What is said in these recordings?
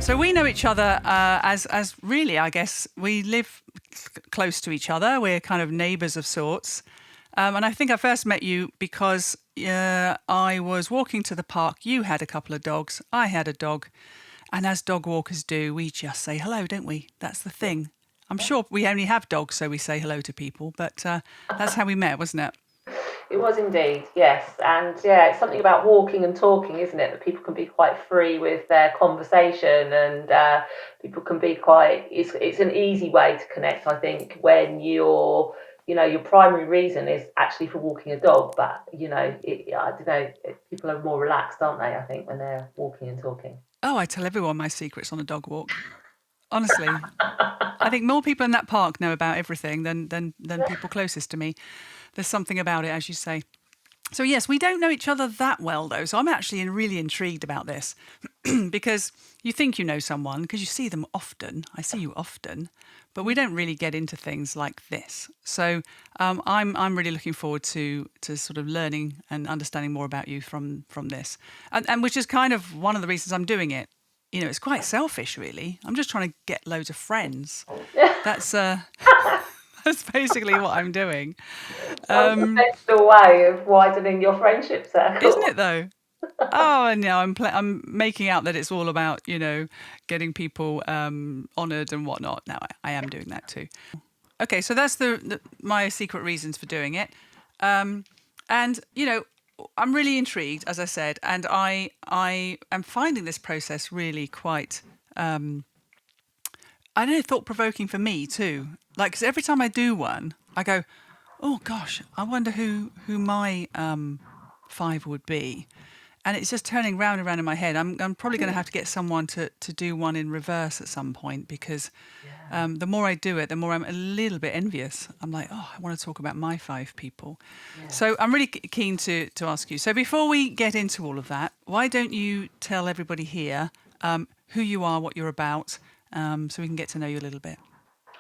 So we know each other as really, I guess, we live close to each other. We're kind of neighbours of sorts. And I think I first met you because I was walking to the park. You had a couple of dogs. I had a dog. And as dog walkers do, we just say hello, don't we? That's the thing. I'm sure we only have dogs, so we say hello to people. But that's how we met, wasn't it? It was indeed, yes. And yeah, it's something about walking and talking, isn't it? That people can be quite free with their conversation, and people can be quite, it's an easy way to connect, I think, when your primary reason is actually for walking a dog. But, I don't know, people are more relaxed, aren't they, I think, when they're walking and talking. Oh, I tell everyone my secrets on a dog walk. Honestly, I think more people in that park know about everything than people closest to me. There's something about it, as you say. So yes, we don't know each other that well, though. So I'm actually really intrigued about this because you think you know someone because you see them often. I see you often, but we don't really get into things like this. So I'm really looking forward to sort of learning and understanding more about you from this, and which is kind of one of the reasons I'm doing it. You know, it's quite selfish, really. I'm just trying to get loads of friends. That's that's basically what I'm doing. Unconventional way of widening your friendship Isn't circle. it though? Oh, and now I'm making out that it's all about getting people honoured and whatnot. Now I am doing that too. Okay, so that's my secret reasons for doing it, and I'm really intrigued, as I said, and I am finding this process really quite I don't know, thought provoking for me too. Like, 'cause every time I do one, I go, oh gosh, I wonder who my five would be. And it's just turning round and round in my head. I'm probably going to have to get someone to do one in reverse at some point because Yeah. the more I do it, the more I'm a little bit envious. I'm like, oh, I want to talk about my five people. Yeah. So I'm really keen to ask you. So before we get into all of that, why don't you tell everybody here who you are, what you're about, so we can get to know you a little bit.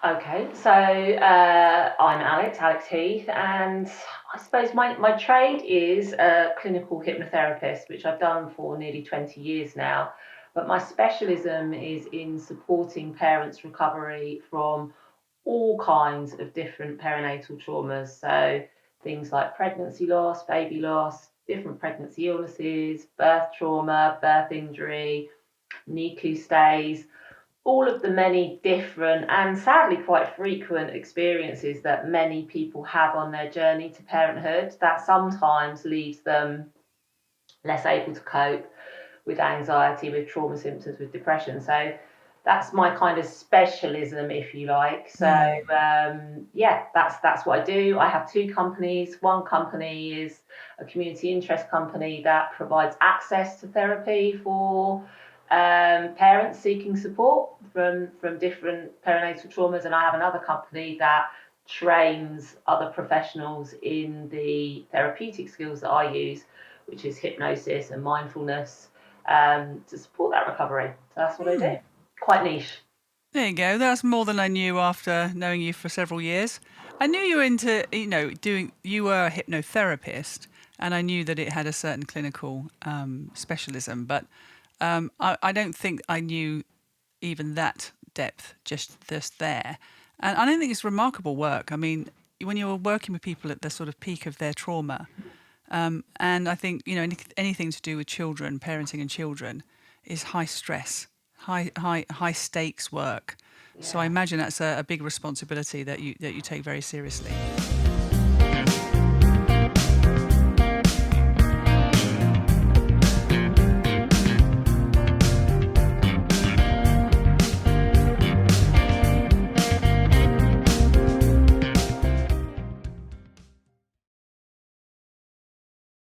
Okay, so I'm Alex Heath, and I suppose my trade is a clinical hypnotherapist, which I've done for nearly 20 years now. But my specialism is in supporting parents' recovery from all kinds of different perinatal traumas. So things like pregnancy loss, baby loss, different pregnancy illnesses, birth trauma, birth injury, NICU stays, all of the many different and sadly quite frequent experiences that many people have on their journey to parenthood that sometimes leaves them less able to cope with anxiety, with trauma symptoms, with depression. So that's my kind of specialism, if you like. So Mm. yeah, that's what I do. I have two companies. One company is a community interest company that provides access to therapy for parents seeking support from different perinatal traumas, and I have another company that trains other professionals in the therapeutic skills that I use, which is hypnosis and mindfulness, to support that recovery. So that's what I do. Mm. Quite niche. There you go. That's more than I knew after knowing you for several years. I knew you were into, you were a hypnotherapist, and I knew that it had a certain clinical specialism, but I don't think I knew even that depth just there. And I don't think it's remarkable work. I mean, when you're working with people at the sort of peak of their trauma, and I think, anything to do with children, parenting and children, is high stress, high stakes work. So I Yeah. imagine that's a big responsibility that you take very seriously.